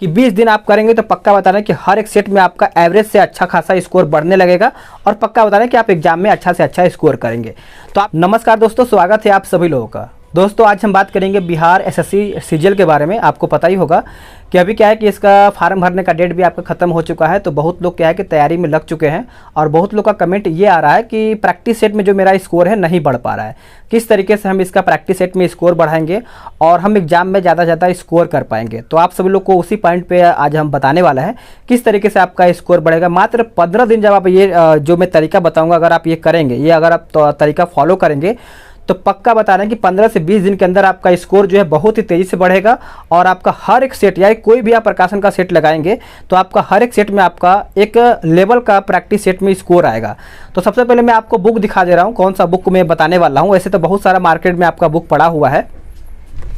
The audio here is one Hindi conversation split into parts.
कि 20 दिन आप करेंगे तो पक्का बता रहे हैं कि हर एक सेट में आपका एवरेज से अच्छा खासा स्कोर बढ़ने लगेगा और पक्का बता रहे हैं कि आप एग्जाम में अच्छा से अच्छा स्कोर करेंगे। तो आप नमस्कार दोस्तों, स्वागत है आप सभी लोगों का। दोस्तों आज हम बात करेंगे बिहार एसएससी सीजीएल के बारे में। आपको पता ही होगा कि अभी क्या है कि इसका फार्म भरने का डेट भी आपका ख़त्म हो चुका है। तो बहुत लोग क्या है कि तैयारी में लग चुके हैं और बहुत लोग का कमेंट ये आ रहा है कि प्रैक्टिस सेट में जो मेरा स्कोर है नहीं बढ़ पा रहा है, किस तरीके से हम इसका प्रैक्टिस सेट में स्कोर बढ़ाएंगे और हम एग्जाम में ज़्यादा से ज़्यादा स्कोर कर पाएंगे। तो आप सभी लोग को उसी पॉइंट पे आज हम बताने वाला है किस तरीके से आपका स्कोर बढ़ेगा। मात्र 15 दिन जब आप ये जो मैं तरीका बताऊँगा अगर आप ये करेंगे, ये अगर आप तरीका फॉलो करेंगे तो पक्का बता रहे हैं कि 15 से 20 दिन के अंदर आपका स्कोर जो है बहुत ही तेज़ी से बढ़ेगा और आपका हर एक सेट या कोई भी आप प्रकाशन का सेट लगाएंगे तो आपका हर एक सेट में आपका एक लेवल का प्रैक्टिस सेट में स्कोर आएगा। तो सबसे पहले मैं आपको बुक दिखा दे रहा हूँ, कौन सा बुक मैं बताने वाला हूँ। वैसे तो बहुत सारा मार्केट में आपका बुक पड़ा हुआ है।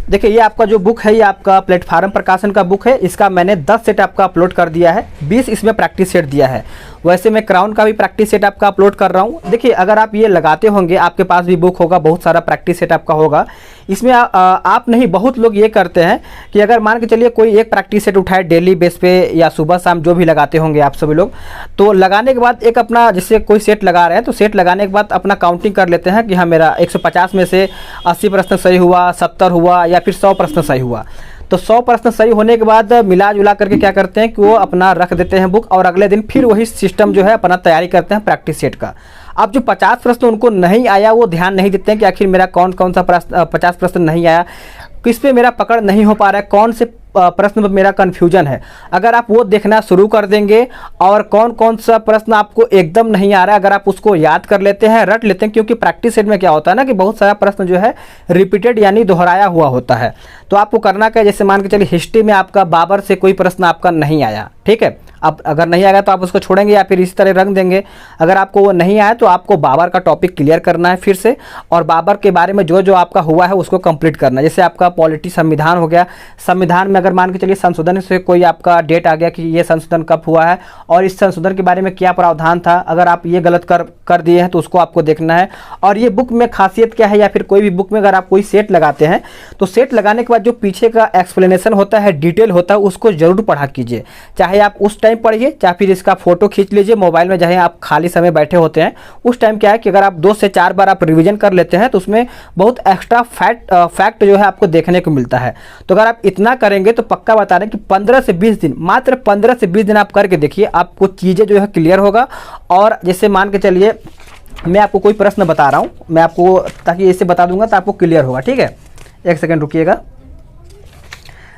देखिए ये आपका जो बुक है ये आपका प्लेटफार्म प्रकाशन का बुक है। इसका मैंने 10 सेट आपका अपलोड कर दिया है, 20 इसमें प्रैक्टिस सेट दिया है। वैसे मैं क्राउन का भी प्रैक्टिस सेट आपका अपलोड कर रहा हूँ। देखिए अगर आप ये लगाते होंगे, आपके पास भी बुक होगा, बहुत सारा प्रैक्टिस सेट आपका होगा। इसमें आप नहीं, बहुत लोग ये करते हैं कि अगर मान के चलिए कोई एक प्रैक्टिस सेट उठाए डेली बेस पे या सुबह शाम जो भी लगाते होंगे आप सभी लोग, तो लगाने के बाद एक अपना जैसे कोई सेट लगा रहे हैं तो सेट लगाने के बाद अपना काउंटिंग कर लेते हैं कि हाँ मेरा 150 में से 80 प्रश्न सही हुआ, 70 हुआ या फिर 100 प्रश्न सही हुआ। तो 100 प्रश्न सही होने के बाद मिला जुला करके क्या करते हैं कि वो अपना रख देते हैं बुक और अगले दिन फिर वही सिस्टम जो है अपना तैयारी करते हैं प्रैक्टिस सेट का। अब जो 50 प्रश्न उनको नहीं आया वो ध्यान नहीं देते हैं कि आखिर मेरा कौन कौन सा प्रश्न 50 प्रश्न नहीं आया, किस पे मेरा पकड़ नहीं हो पा रहा है, कौन से प्रश्न पर मेरा कन्फ्यूजन है। अगर आप वो देखना शुरू कर देंगे और कौन कौन सा प्रश्न आपको एकदम नहीं आ रहा है, अगर आप उसको याद कर लेते हैं, रट लेते हैं, क्योंकि प्रैक्टिस सेट में क्या होता है ना कि बहुत सारा प्रश्न जो है रिपीटेड यानी दोहराया हुआ होता है। तो आपको करना क्या, जैसे मान के चलिए हिस्ट्री में आपका बाबर से कोई प्रश्न आपका नहीं आया, ठीक है। अब अगर नहीं आएगा तो आप उसको छोड़ेंगे या फिर इस तरह रख देंगे। अगर आपको वो नहीं आया तो आपको बाबर का टॉपिक क्लियर करना है फिर से और बाबर के बारे में जो जो आपका हुआ है उसको कंप्लीट करना है। जैसे आपका पॉलिटी संविधान हो गया, संविधान में अगर मान के चलिए संशोधन से कोई आपका डेट आ गया कि ये संशोधन कब हुआ है और इस संशोधन के बारे में क्या प्रावधान था, अगर आप ये गलत कर दिए हैं तो उसको आपको देखना है। और ये बुक में खासियत क्या है, या फिर कोई भी बुक में अगर आप कोई सेट लगाते हैं तो सेट लगाने के बाद जो पीछे का एक्सप्लेनेशन होता है, डिटेल होता है, उसको जरूर पढ़ा कीजिए। चाहे आप उस टाइम पढ़िए चाहे फिर इसका फोटो खींच लीजिए मोबाइल में, जहाँ आप खाली समय बैठे होते हैं उस टाइम क्या है कि अगर आप 2 से 4 बार आप रिवीजन कर लेते हैं तो उसमें बहुत एक्स्ट्रा फैक्ट जो है आपको देखने को मिलता है। तो अगर आप इतना करेंगे तो पक्का बता रहे हैं कि 15 से 20 दिन, मात्र 15 से 20 दिन आप करके देखिए, आपको चीज़ें जो है क्लियर होगा। और जैसे मान के चलिए मैं आपको कोई प्रश्न बता रहा हूँ, मैं आपको ताकि ऐसे बता दूंगा तो आपको क्लियर होगा, ठीक है। एक सेकेंड रुकिएगा।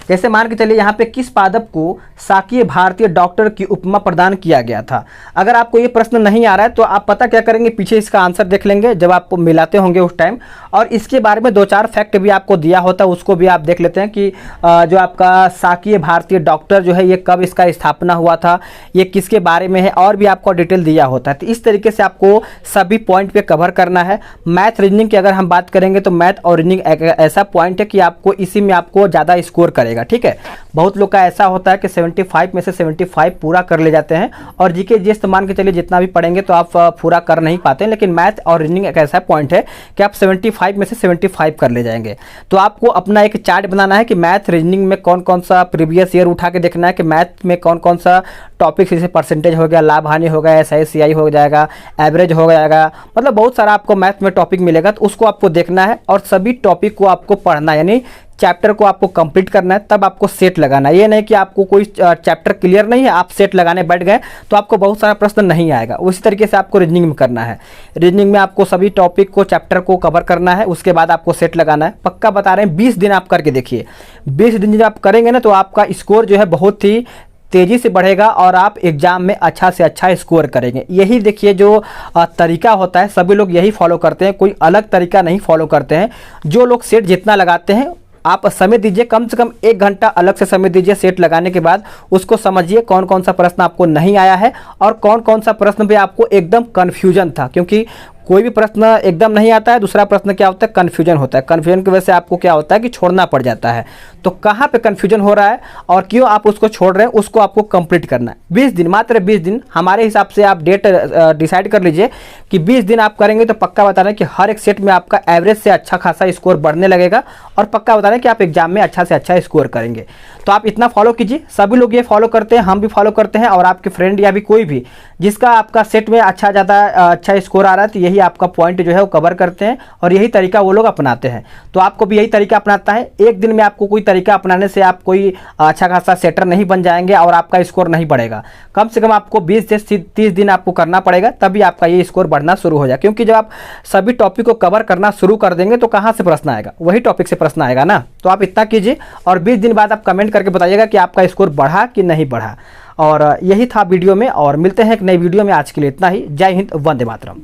जैसे मान के चलिए यहाँ पे किस पादप को शाकीय भारतीय डॉक्टर की उपमा प्रदान किया गया था। अगर आपको ये प्रश्न नहीं आ रहा है तो आप पता क्या करेंगे, पीछे इसका आंसर देख लेंगे जब आप मिलाते होंगे उस टाइम, और इसके बारे में 2-4 फैक्ट भी आपको दिया होता है, उसको भी आप देख लेते हैं कि जो आपका शाकीय भारतीय डॉक्टर जो है ये कब इसका स्थापना हुआ था, ये किसके बारे में है, और भी आपको डिटेल दिया होता है। तो इस तरीके से आपको सभी पॉइंट पे कवर करना है। मैथ रीजनिंग की अगर हम बात करेंगे तो मैथ और रीजनिंग एक ऐसा पॉइंट है कि आपको इसी में आपको ज़्यादा स्कोर करेगा, ठीक है। बहुत लोग का ऐसा होता है कि 75 में से 75 पूरा कर ले जाते हैं और जीके जीएस तो मान के चलिए जितना भी पढ़ेंगे तो आप पूरा कर नहीं पाते हैं, लेकिन मैथ और रीजनिंग एक ऐसा पॉइंट है कि आप 75 में से 75 कर ले जाएंगे। तो आपको अपना एक चार्ट बनाना है कि मैथ रीजनिंग में कौन कौन सा प्रीवियस ईयर उठा के देखना है कि मैथ में कौन कौन सा टॉपिक, जैसे परसेंटेज हो गया, लाभ हानि हो गया, SICI हो जाएगा, एवरेज हो जाएगा, मतलब बहुत सारा आपको मैथ में टॉपिक मिलेगा। तो उसको आपको देखना है और सभी टॉपिक को आपको पढ़ना है, यानी चैप्टर को आपको कंप्लीट करना है, तब आपको सेट लगाना है। ये नहीं कि आपको कोई चैप्टर क्लियर नहीं है आप सेट लगाने बैठ गए तो आपको बहुत सारा प्रश्न नहीं आएगा। उसी तरीके से आपको रीजनिंग में करना है। रीजनिंग में आपको सभी टॉपिक को, चैप्टर को कवर करना है, उसके बाद आपको सेट लगाना है। पक्का बता रहे हैं 20 दिन आप करके देखिए। 20 दिन जब आप करेंगे ना तो आपका स्कोर जो है बहुत ही तेज़ी से बढ़ेगा और आप एग्जाम में अच्छा से अच्छा स्कोर करेंगे। यही देखिए जो तरीका होता है, सभी लोग यही फॉलो करते हैं, कोई अलग तरीका नहीं फॉलो करते हैं। जो लोग सेट जितना लगाते हैं आप समय दीजिए, कम से कम 1 घंटा अलग से समय दीजिए सेट लगाने के बाद। उसको समझिए कौन कौन सा प्रश्न आपको नहीं आया है और कौन कौन सा प्रश्न पे आपको एकदम कन्फ्यूजन था, क्योंकि कोई भी प्रश्न एकदम नहीं आता है, दूसरा प्रश्न क्या होता है, कन्फ्यूजन होता है। कन्फ्यूजन की वजह से आपको क्या होता है कि छोड़ना पड़ जाता है। तो कहाँ पे कन्फ्यूजन हो रहा है और क्यों आप उसको छोड़ रहे हैं, उसको आपको कंप्लीट करना है। 20 दिन, मात्र 20 दिन हमारे हिसाब से आप डेट डिसाइड कर लीजिए कि 20 दिन आप करेंगे तो पक्का बता रहे हैं कि हर एक सेट में आपका एवरेज से अच्छा खासा स्कोर बढ़ने लगेगा और पक्का बता रहे हैं कि आप एग्जाम में अच्छा से अच्छा स्कोर करेंगे। तो आप इतना फॉलो कीजिए। सभी लोग ये फॉलो करते हैं, हम भी फॉलो करते हैं, और आपके फ्रेंड या भी कोई भी जिसका आपका सेट में अच्छा स्कोर आ रहा है तो यही आपका पॉइंट जो है वो कवर करते हैं और यही तरीका वो लोग अपनाते हैं। तो आपको भी यही तरीका अपनाता है। एक दिन में आपको कोई तरीका अपनाने से आप कोई अच्छा खासा सेटर नहीं बन जाएंगे और आपका स्कोर नहीं बढ़ेगा। कम से कम आपको 20 से 30 दिन आपको करना पड़ेगा, तभी आपका ये स्कोर बढ़ना शुरू हो जाए। क्योंकि जब आप सभी टॉपिक को कवर करना शुरू कर देंगे तो कहाँ से प्रश्न आएगा, वही टॉपिक से प्रश्न आएगा ना। तो आप इतना कीजिए और 20 दिन बाद आप कमेंट करके बताइएगा कि आपका स्कोर बढ़ा कि नहीं बढ़ा। और यही था वीडियो में, और मिलते हैं एक नई वीडियो में। आज के लिए इतना ही। जय हिंद, वंदे मातरम।